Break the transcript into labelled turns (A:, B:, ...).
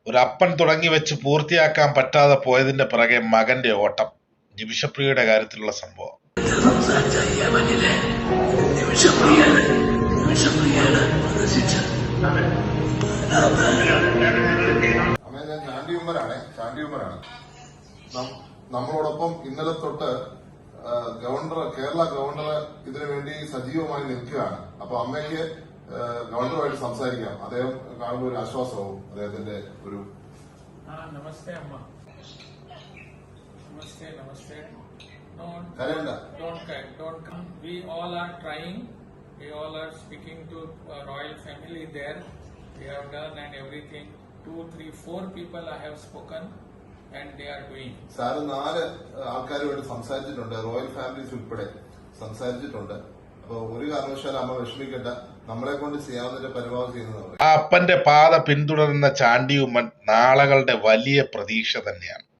A: ഒരപ്പൻ തുടങ്ങി വെച്ച് പൂർത്തിയാക്കാൻ പറ്റാതെ പോയതിന്റെ പിറകെ മകന്റെ ഓട്ടം. നിമിഷപ്രിയയുടെ കാര്യത്തിലുള്ള സംഭവം.
B: ഞാൻ ചാണ്ടിയുമ്മനാണ്. നമ്മളോടൊപ്പം ഇന്നലെ തൊട്ട് കേരള ഗവർണർ ഇതിനു വേണ്ടി സജീവമായി നിൽക്കുകയാണ്. അപ്പൊ അമ്മയ്ക്ക് ഗവർണറുമായിട്ട് സംസാരിക്കാം. അദ്ദേഹം കാണുമ്പോൾ ഒരു ആശ്വാസവും അദ്ദേഹത്തിന്റെ ഒരു
C: നമസ്തേ അമ്മ. നമസ്തേ നമസ്തേ. Don't come. We all are trying. We all are speaking to royal family there. We have done and everything. 2, 3, 4 people I have spoken and they are doing.
B: Sir 4 ആൾക്കാരുമായിട്ട് സംസാരിച്ചിട്ടുണ്ട്. റോയൽ ഫാമിലീസ് ഉൾപ്പെടെ സംസാരിച്ചിട്ടുണ്ട്. അപ്പൊ ഒരു കാരണവശാലും അമ്മ വിഷമിക്കണ്ട. നമ്മളെ കൊണ്ട് ചെയ്യാവുന്ന പരമാവധി ചെയ്യുന്നതാണ്.
A: ആ അപ്പന്റെ പാത പിന്തുടരുന്ന ചാണ്ടിയുമ്മൻ നാളകളുടെ വലിയ പ്രതീക്ഷ തന്നെയാണ്.